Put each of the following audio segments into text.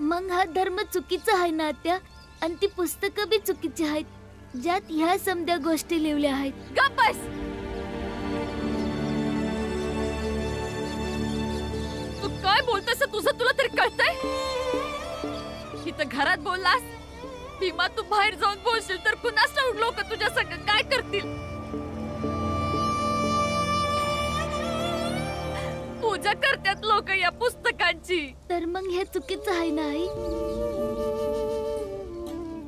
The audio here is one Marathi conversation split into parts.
मग हा धर्म चुकीचा आहे ना आत्या? आणि ती पुस्तकं बी चुकीची आहेत, ज्यात ह्या समध्या गोष्टी लिहिल्या आहेत. गप्प बस. तू काय बोलतोस तुझं तुला तरी कळतंय? इथं घरात बोललास, भीमा तू बाहेर जाऊन बोलशील तर कुणास ठाऊक लोक तुझ्या संग काय करतील. पूजा करतात लोक या पुस्तकांची. तर मग हे चुकीचं आहे ना आई?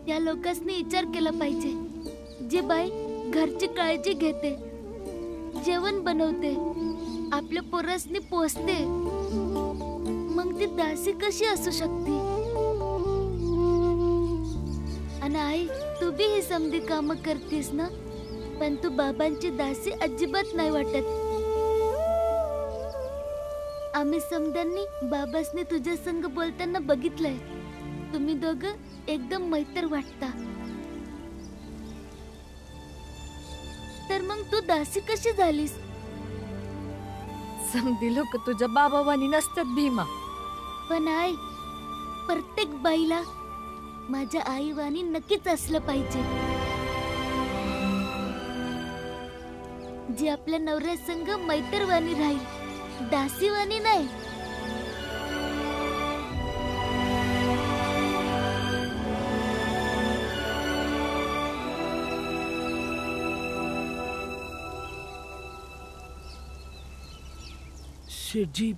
त्या लोकांनी विचार केला पाहिजे, जे बाई घरची काळजी घेते, जेवण बनवते, आपल्या पोरासनी पोसते, मग ती दासी कशी असू शकते? आणि आई, तू बी ही समधी काम करतीस ना, पण तू बाबांची दासी अजिबात नाही वाटत. आम्ही समध्यांनी बाबासनी तुझ्या संग बोलताना बघितलंय. तुम्ही दोघं एकदम मैत्र वाटता. तर मग तू दासी कशी झालीस? समधी लोक तुझ्या बाबावानी नसतात भीमा. पण आई, प्रत्येक बाईला माझ्या आईवानी नक्कीच असलं पाहिजे, जी आपल्या नवऱ्या संग मैत्रवानी राहील, दासीवानी नाही. शेठजी.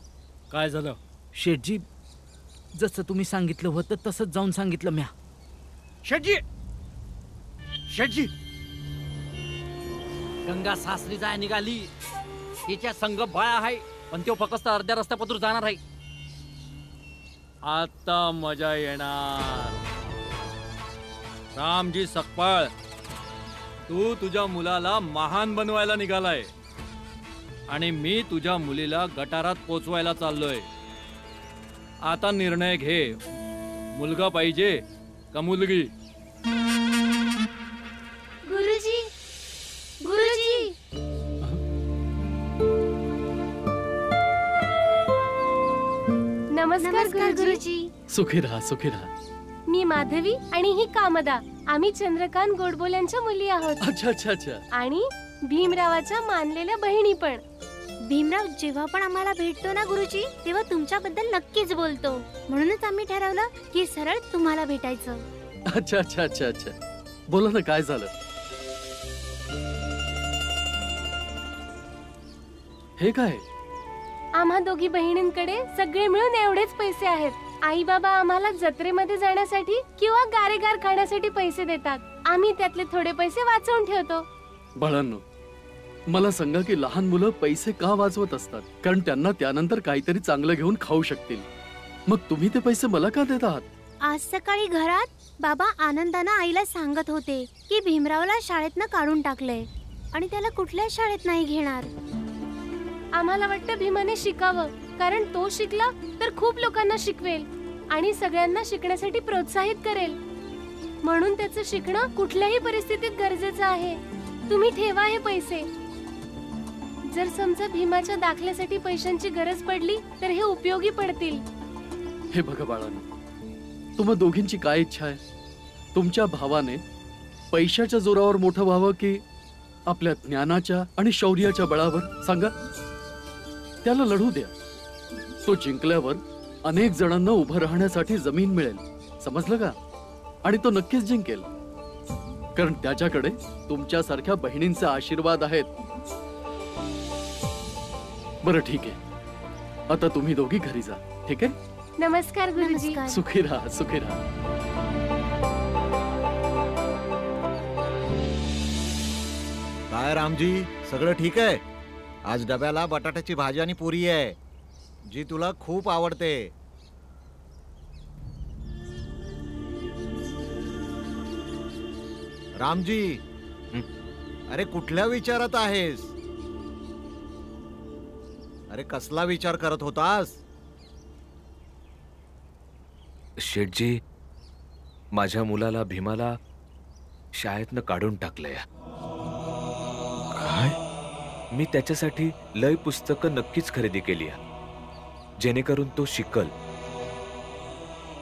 काय झालं? शेठजी, जसं तुम्ही सांगितलं होतं तसंच जाऊन सांगितलं म्या. शेठजी, शेठजी, गंगा सासरी जाय निघाली. तिच्या संग बाळा आहे, पण तो फक्त अर्ध्या रस्त्यापासून जाणार आहे. आता मजा येणार. रामजी सकपाळ, तू तुझ्या मुलाला महान बनवायला निघालाय आणि मी तुझ्या मुलीला गटारात पोचवायला चाललोय. आता निर्णय घे, मुलगा पाहिजे का मुलगी? गुरुजी, गुरुजी. नमस्कार गुरुजी. सुखी राहा, सुखी राहा. मी माधवी आणि ही कामदा. आम्ही चंद्रकांत गोडबोल्यांच्या मुली आहोत. अच्छा अच्छा अच्छा. आणि भीमरावाच्या मानलेल्या बहिणी पण. भीमराव जेव्हा पण आम्हाला भेटतो ना गुरुजी, तेव्हा तुमच्याबद्दल नक्कीच बोलतो. म्हणूनच आम्ही ठरवलं की सरळ तुम्हाला भेटायचं. अच्छा अच्छा अच्छा अच्छा. बोला ना, काय झालं? हे काय? आम्हा दोघी बहिणींकडे सगळे मिळून एवढेच पैसे आहेत. आई बाबा आम्हाला जत्रेमध्ये जाण्यासाठी किंवा गारेगार खाण्यासाठी पैसे देतात. आम्ही त्यातले थोडे पैसे वाचवून ठेवतो. बाळांनो, मला सांगा की लहान मुलं पैसे का वाचवत असतात? कारण त्यांना त्यानंतर काहीतरी चांगलं घेऊन खाऊ शकतील. मग तुम्ही ते पैसे मला का देत आहात? आज सकाळी घरात बाबा आनंदानं आईला सांगत होते की भीमरावला शाळेतनं काढून टाकलंय आणि त्याला कुठल्या शाळेत नाही घेणार. आम्हाला वाटतं भीमाने शिकावं, कारण तो शिकला तर खूप लोकांना शिकवेल आणि सगळ्यांना शिकण्यासाठी प्रोत्साहित करेल. म्हणून त्याचं शिकणं कुठल्याही परिस्थितीत गरजेचं आहे. तुम्ही ठेवा हे पैसे. जर समजा भीमाच्या दाखल्यासाठी पैशांची गरज पडली तर हे उपयोगी पडतील. हे बघा बाळांनो, तुम्हा दोघींची काय इच्छा आहे? तुमच्या भावाने पैशाच्या जोरावर मोठं व्हावं की आपल्या ज्ञानाच्या आणि शौर्याच्या बळावर? सांगा. त्याला लढू द्या. तो जिंकल्यावर अनेक जणांना उभं राहण्यासाठी जमीन मिळेल, समजलं का? आणि तो नक्कीच जिंकेल, कारण त्याच्याकडे तुमच्यासारख्या बहिणींचा आशीर्वाद आहेत. बरं ठीक आहे, आता तुम्ही दोघी घरी जा. ठीक आहे? नमस्कार गुरुजी. सुखी राहा, सुखी राहा. काय रामजी, सगळं ठीक आहे? आज डब्याला बटाट्याची भाजी आणि पुरी आहे, जी तुला खूप आवडते. रामजी, अरे कुठल्या विचारात आहेस? अरे कसला विचार करत होतास? शेठजी, माझ्या मुलाला भीमाला शाळेतनं काढून टाकलंय. काय? मी त्याच्यासाठी लय पुस्तकं नक्कीच खरेदी केली, जेणेकरून तो शिकल.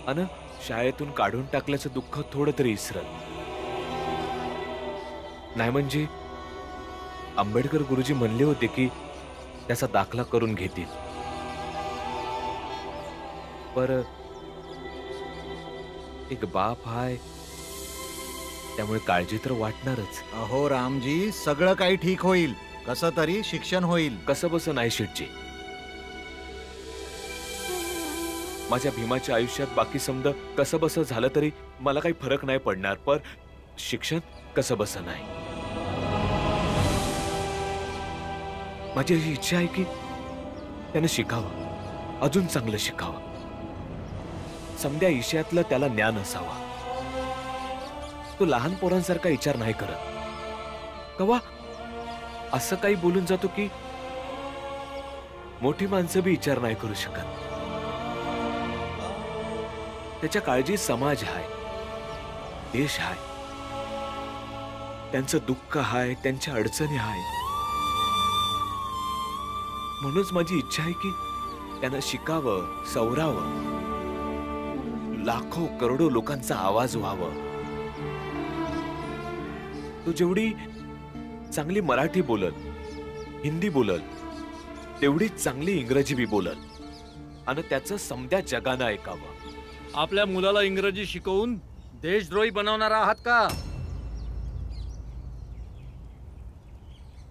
अन शाळेतून काढून टाकल्याचं दुःख थोडं तरी इसरल. नाही म्हणजे आंबेडकर गुरुजी म्हणले होते की त्याचा दाखला करून घेतील. पर एक बाप हाय त्यामुळे काळजी तर वाटणारच. अहो रामजी, सगळं काही ठीक होईल. कसं तरी शिक्षण होईल. कसं बसं नाही शेटजी. माझ्या भीमाच्या आयुष्यात बाकी समजा कसं बसं झालं तरी मला काही फरक नाही पडणार, पर शिक्षण कसं बसं नाही. माझी अशी इच्छा आहे की त्यानं शिकावं, अजून चांगलं शिकावं. समध्या विषयातलं त्याला ज्ञान असावा. तो लहान पोरांसारखा विचार नाही करत. कवा असं काही बोलून जातो की मोठी माणसं बी विचार नाही करू शकत. त्याच्या काळजी समाज हाय, देश हाय, त्यांचं दुःख हाय, त्यांच्या अडचणी हाय. म्हणूनच माझी इच्छा आहे की त्यानं शिकावं, सवरावं, लाखो करोडो लोकांचा आवाज व्हावं. तो जेवढी चांगली मराठी बोलल, हिंदी बोलल, तेवढीच चांगली इंग्रजी बी बोलल आणि त्याचं समद्या जगानं ऐकावं. आपल्या मुलाला इंग्रजी शिकवून देशद्रोही बनवणार आहात का?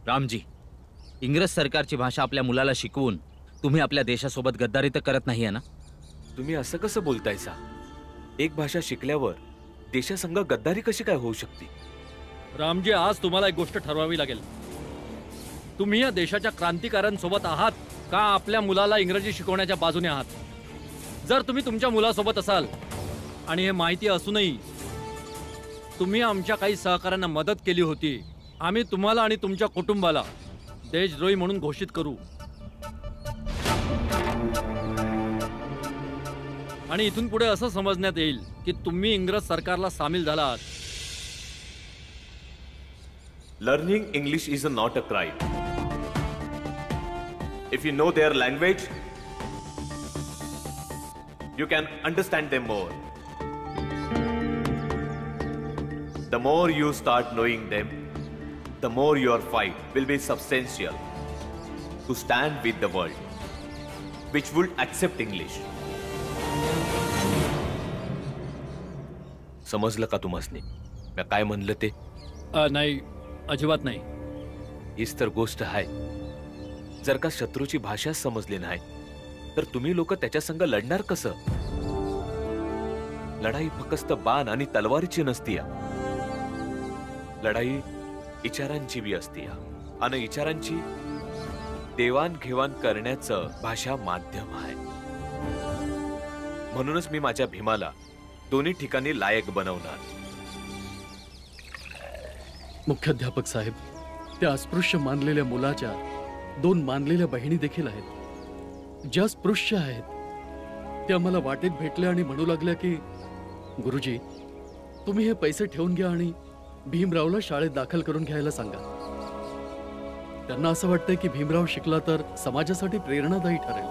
रामजी, इंग्रज सरकारची भाषा आपल्या मुलाला शिकवून तुम्ही आपल्या देशासोबत गद्दारी तर करत नाहीये ना? तुम्ही असं कसं बोलतायसा? एक भाषा शिकल्यावर देशासंग गद्दारी कशी काय होऊ शकते? रामजी, आज तुम्हाला एक गोष्ट ठरवावी लागेल. तुम्ही या देशाच्या क्रांतिकारांसोबत आहात का आपल्या मुलाला इंग्रजी शिकवण्याच्या बाजूने आहात? जर तुम्ही तुमच्या मुलासोबत असाल आणि हे माहिती असूनही तुम्ही आमच्या काही सहकाऱ्यांना मदत केली होती, आम्ही तुम्हाला आणि तुमच्या कुटुंबाला देशद्रोही म्हणून घोषित करू आणि इथून पुढे असं समजण्यात येईल की तुम्ही इंग्रज सरकारला सामील झाला आहात. Learning English is not a crime. If you know their language, you can understand them more. The more you start knowing them, the more your fight will be substantial to stand with the world, which would accept English. समजलं का तुम्हासनी मी काय म्हणलं ते? नाही, अजिबात नाही. हीच तर गोष्ट आहे. जर का शत्रूची भाषा समजली नाही तर तुम्ही लोक त्याच्या संग लढणार कसं? लढाई फक्त बाण आणि तलवारीची नसती. लढाई विचारांची बी असती आणि विचारांची देवाणघेवाण करण्याचं भाषा माध्यम आहे. म्हणूनच मी माझ्या भीमाला दोन्ही ठिकाणी लायक बनवणार. मुख्याध्यापक साहेब, त्या अस्पृश्य मानलेल्या मुलाच्या 2 मानलेल्या बहिणी देखील आहेत, ज्या स्पृश्य आहेत. त्या मला वाटेत भेटल्या आणि म्हणू लागल्या की गुरुजी, तुम्ही हे पैसे ठेवून घ्या आणि भीमरावला शाळेत दाखल करून घ्यायला सांगा. त्यांना असं वाटतंय की भीमराव शिकला तर समाजासाठी प्रेरणादायी ठरेल.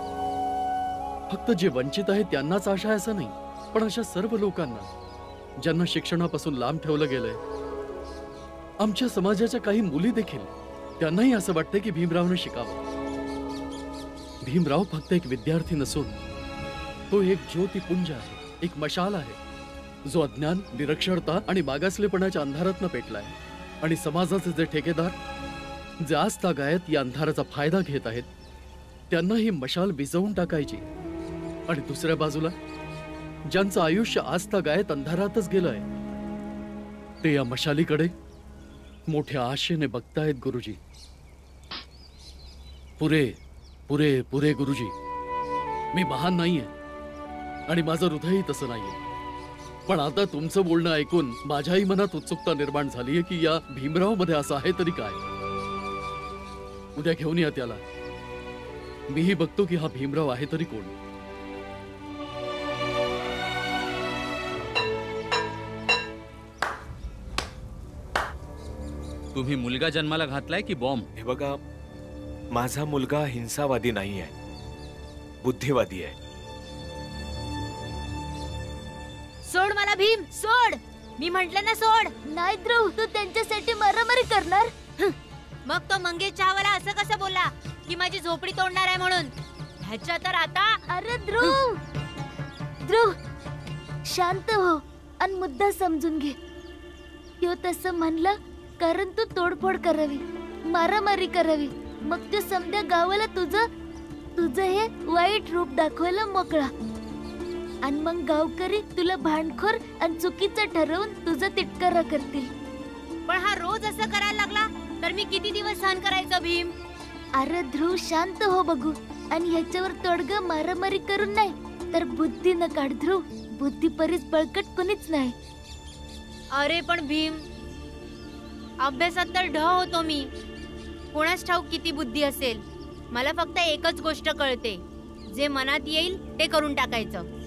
फक्त जे वंचित आहेत त्यांनाच आशा आहे असं नाही, पण अशा सर्व लोकांना ज्यांना शिक्षणापासून लांब ठेवलं गेलंय, आमच्या समाजाच्या काही मुली देखील, त्यांनाही असं वाटतंय की भीमरावने शिकावं. भीमराव फक्त एक विद्यार्थी नसून तो एक ज्योतिपुंज आहे, एक मशाल आहे, जो अज्ञान, निरक्षरता आणि मागासलेपणाच्या अंधारातनं पेटलाय. आणि समाजाचे जे ठेकेदार, जे आजतागायत या अंधाराचा फायदा घेत आहेत, त्यांना ही मशाल विझवून टाकायची. आणि दुसऱ्या बाजूला ज्यांचं आयुष्य आजतागायत अंधारातच गेलंय, ते या मशालीकडे मोठ्या आशेने बघतायत. गुरुजी, पुरे पुरे पुरे गुरुजी, मी महान नाहीये आणि माझं हृदयही तसं नाहीये, पण आता तुमचं बोलणं ऐकून माझ्याही मनात उत्सुकता निर्माण झालीये की या भीमराव मध्ये असं आहे तरी काय. उद्या घेऊन या त्याला. मीही बघतो की हा भीमराव आहे तरी कोण. तुम्ही मुलगा जन्माला घातलाय की बॉम्ब? हे बघा, माझा मुलगा हिंसावादी नाही आहे, बुद्धिवादी आहे. सोड मला भीम, सोड. मी म्हंटल ना सोड. नाही ध्रुव, तू त्यांच्यासाठी मारामारी करणार? मग तो मंगेश चहावाला असं कसं बोलला की माझी झोपडी तोडणार आहे म्हणून? ह्याच्या तर आता. अरे ध्रुव, ध्रुव शांत हो आणि मुद्दा समजून घे. तो तसं म्हणलं कारण तू तोडफोड करावी, मारामारी करावी. मग तो समध्या गावाला तुझं हे वाईट रूप दाखवायला मोकळा. आणि मग गावकरी तुला भांडखोर आणि चुकीचं ठरवून तुझा तिटकारा करतील. पण हा रोज असं करायला लागला तर मी किती दिवस सहन करायचं भीम? अरे ध्रुव शांत हो बघू. आणि ह्याच्यावर तोडगा मारामारी करून नाही तर बुद्धीनं काढ ध्रुव. बुद्धी परीच बळकट कोणीच नाही. अरे पण भीम, अभ्यासात तर ढ होतो मी. कोणाच ठाऊक किती बुद्धी असेल. मला फक्त एकच गोष्ट कळते, जे मनात येईल ते करून टाकायचं.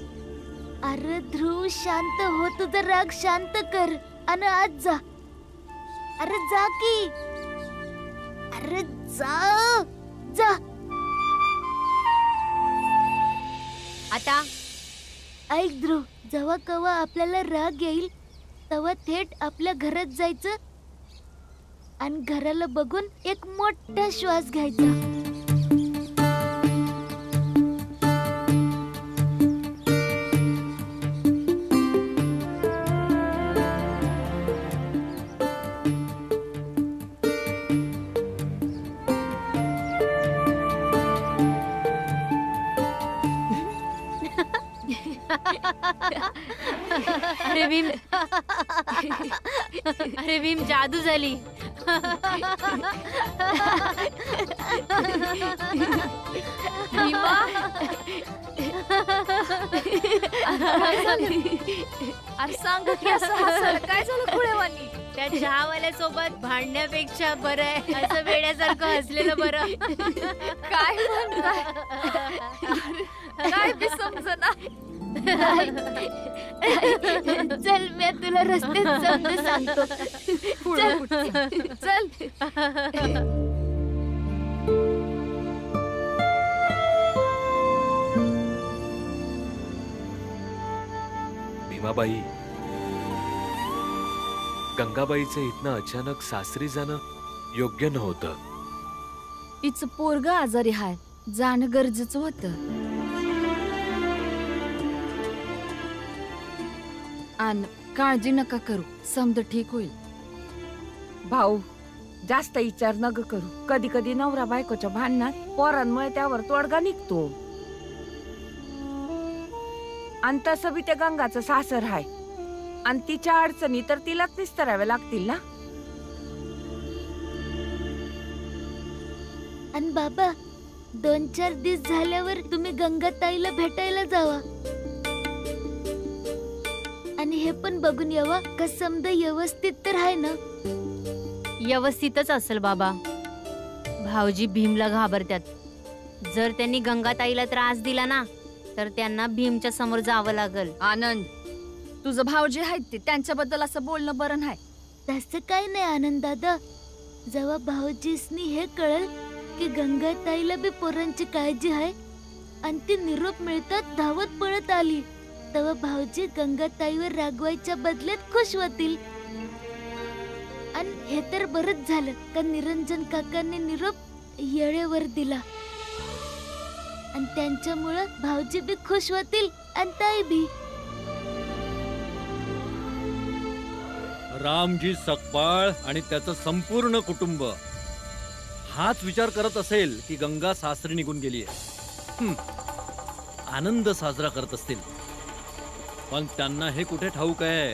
अरे ध्रुव शांत हो, तुझा राग शांत कर आणि आज जा. अरे जा की, अरे जा जा. आता ऐक ध्रुव, जेव्हा कवा आपल्याला राग येईल तेव्हा थेट आपल्या घरात जायचं आणि घराला बघून एक मोठा श्वास घ्यायचा. अरे भीम, अरे भीम जादू झाली. भीमा, अरे सांग की असं हसायला काय झालं खुळेवानी? त्या चहावाल्यासोबत भांडण्यापेक्षा बरं आहे असं वेड्यासारखं हसलेलं बरं. काय म्हणताय? काय बी समजना. चल मी तुला रस्त्यात समजून सांगतो. चल. भीमाबाई, गंगाबाईचं इथनं अचानक सासरी जाणं योग्य नव्हतं. तिचं पोरग आजारी हाय, जाणं गरजेचं होतं. आणि काळजी नका करू, समज ठीक होईल. भाऊ, जास्त विचार नग करू. कधी कधी नवरा बायकोच्या भांडणात पोरांमुळे त्यावर तोडगा निघतो. आणि तसं बी ते गंगाचं सासर हाय आणि तिच्या अडचणी तर तिलाच निस्तराव्या लागतील ना. आणि बाबा, 2-4 दिवस झाल्यावर तुम्ही गंगाताईला भेटायला जावा आणि हे पण बघून यावा का समजा व्यवस्थित तर आहे ना. व्यवस्थितच असेल बाबा. भाऊजी भीमला घाबरतात. जर त्यांनी गंगाताईला त्रास दिला ना तर त्यांना भीमच्या समोर जावं लागल. आनंद, तुझं भाऊजी आहेत ते, त्यांच्याबद्दल असं बोलणं बरं नाही. तसं काय नाही आनंद दादा. जेव्हा भाऊजीसनी हे कळल की गंगाताईला बी पोरांची काळजी आहे आणि ती निरोप मिळतात धावत पळत आली, तेव्हा भाऊजी गंगाताईवर रागवायच्या बदल्यात खुश होतील. आणि हे तर बरंच झालं का निरंजन काकांनी निरोप येळेवर दिला आणि त्यांच्यामुळं भाऊजी बी खुश होतील आणि ताई बी. रामजी सकपाळ आणि त्याचं संपूर्ण कुटुंब हाच विचार करत असेल की गंगा सासरी निघून गेली आहे, आनंद साजरा करत असतील. पण त्यांना हे कुठे ठाऊक आहे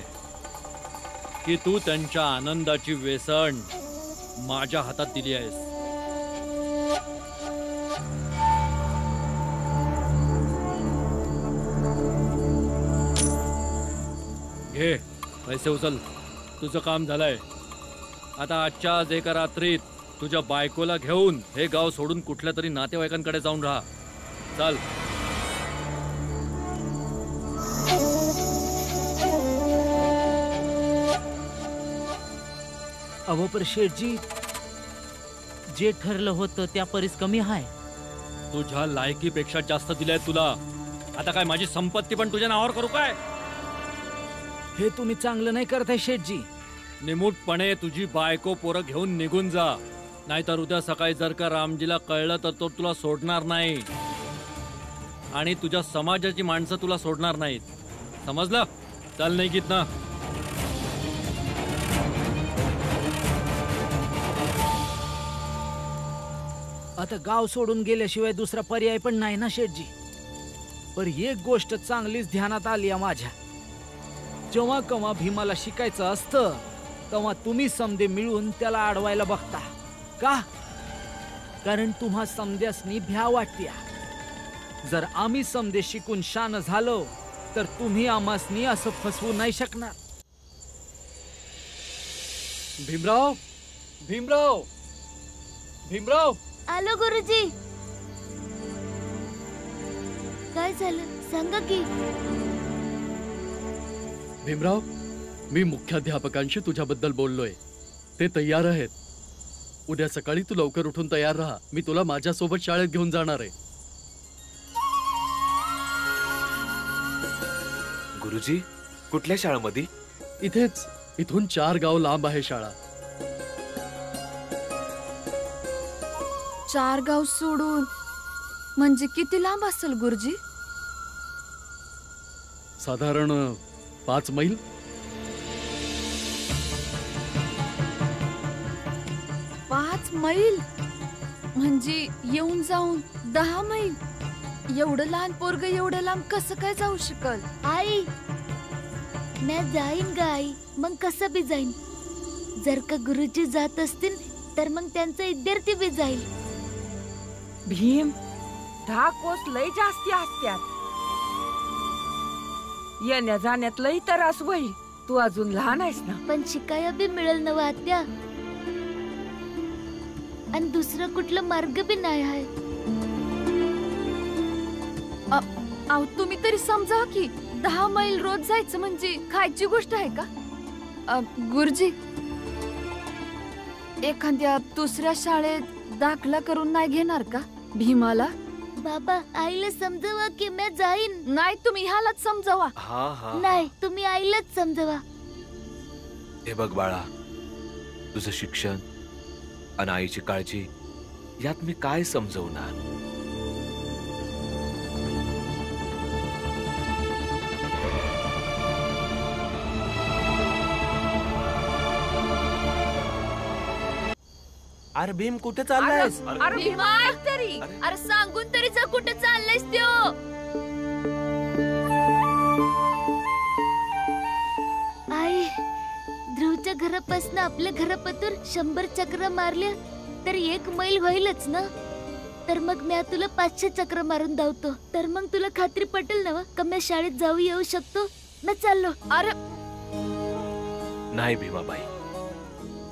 की तू त्यांच्या आनंदाची वेसण माझ्या हातात दिली आहेस. घे पैसे उचल, तुझं काम झालंय. आता आजच्या आज एका रात्रीत तुझ्या बायकोला घेऊन हे गाव सोडून कुठल्या तरी नातेवाईकांकडे जाऊन राहा. चल. अहो पर शेठजी, जे ठरलं होतं त्या परीस कमी हाय. तुझ्या लायकीपेक्षा जास्त दिलंय तुला. आता काय माझी संपत्ती पण तुझ्या नावावर करू काय? हे तुम्ही चांगलं नाही करताय शेठजी. निमूटपणे तुझी बायको पोरं घेऊन निघून जा, नाहीतर उद्या सकाळी जर का रामजीला कळलं तर तो तुला सोडणार नाही आणि तुझ्या समाजाची माणसं तुला सोडणार नाहीत. समजलं? चल निघित ना. आता गाव सोडून गेल्याशिवाय दुसरा पर्याय पण नाही ना शेठजी. पर एक गोष्ट चांगलीच ध्यानात आली आहे माझ्या. जेव्हा केव्हा भीमाला शिकायचं असतं तेव्हा तुम्ही समदे मिळून त्याला अडवायला बघता का? कारण तुम्हा समद्यासनी भ्या वाटत्या. जर आम्ही समदे शिकून शान झालो तर तुम्ही आम्हासनी असं फसवू नाही शकणार. भीमराव, भीमराव, भीमराव. आलो गुरुजी. काय झालं सांगा की. भीमराव, मी मुख्याध्यापकांशी तुझ्याबद्दल बोललोय. ते तयार आहेत. उद्या सकाळी तू लवकर उठून तयार राहा. मी तुला माझ्यासोबत शाळेत घेऊन जाणार आहे. गुरुजी, कुठल्या शाळेमध्ये? इथेच. इथून 4 गाव लांब आहे शाळा. 4 गाव सोडून म्हणजे किती लांब असेल गुरुजी? साधारण 5 मैल. 5 मैल म्हणजे येऊन जाऊन 10 मैल. एवढं लहान पोरग एवढं लांब कसं काय जाऊ शकल? आई, मैं जाईन ग आई. मग कसं बी जाईन. जर का गुरुजी जात असतील तर मग त्यांचा विद्यार्थी बी जाईल. भीम, 10 कोस लय जास्ती असत्यात. येण्या जाण्यात लय त्रास होईल. तू अजून लहान आहेस ना. पण शिकाया बी मिळेल ना आत्या. आणि दुसरं कुठलं मार्ग बी नाही आहे. अहो तुम्ही तरी समजा की 10 मैल रोज जायचं म्हणजे खायची गोष्ट आहे का? गुरुजी, एखाद्या दुसऱ्या शाळेत दाखला करून नाही घेणार का भीमाला? बाबा, आईला समजवा की मैं जाईन. नाही, तुम्ही ह्यालाच समजवा. नाही, तुम्ही आईलाच समजवा. हे बघ बाळा, तुझं शिक्षण आणि आईची काळजी यात मी काय समजवणार? अरे भीम, कुठे चाललायस? अरे भीमा, तरी अरे सांगून तरी जा कुठे चाललायस त्यो. आई, ध्रुवच्या घरापासून आपल्या घरापतूर 100 चक्र मारल्या तर 1 मैल होईलच ना. तर मग मी तुला 500 चक्र मारून धावतो. तर मग तुला खात्री पटेल ना का मी शाळेत जाऊ येऊ शकतो. मी चाललो. अरे नाही भीमाबाई,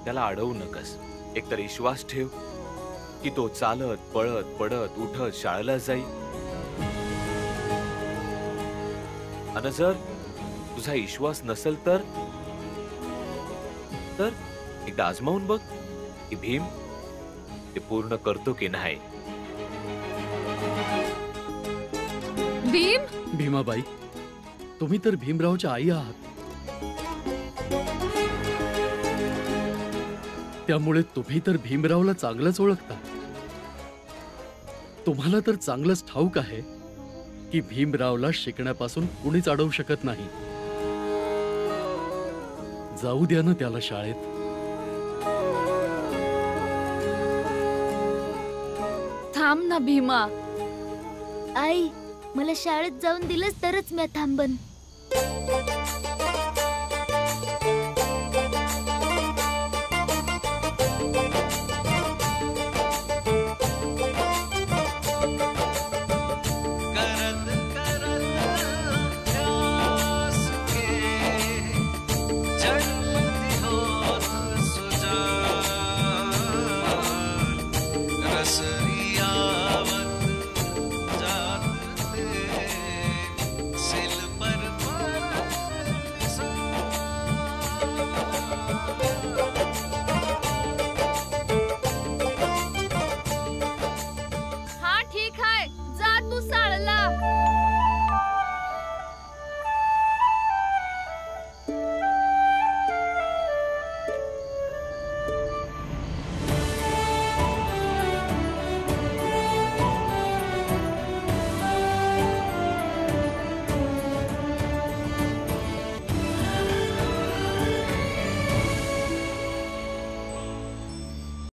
त्याला अडवू नकस. एकतर विश्वास ठेव की तो चालत पळत पडत उठत शाळेला जाईल. आणि जर तुझा विश्वास नसेल तर एकदा आजमावून बघ की भीम ते पूर्ण करतो की नाही. भीम, भीमाबाई, तुम्ही तर भीमरावच्या आई आहात. त्यामुळे तुम्ही तर भीमरावला चांगलंच ओळखता. तुम्हाला तर चांगलंच ठाऊक आहे की भीमरावला शिकण्यापासून कुणीच अडवू शकत नाही. जाऊ द्या ना त्याला शाळेत. थांब ना भीमा. आई, मला शाळेत जाऊन दिलंस तरच मी थांबन. हा ठीक आहे, जा तू शाळेला.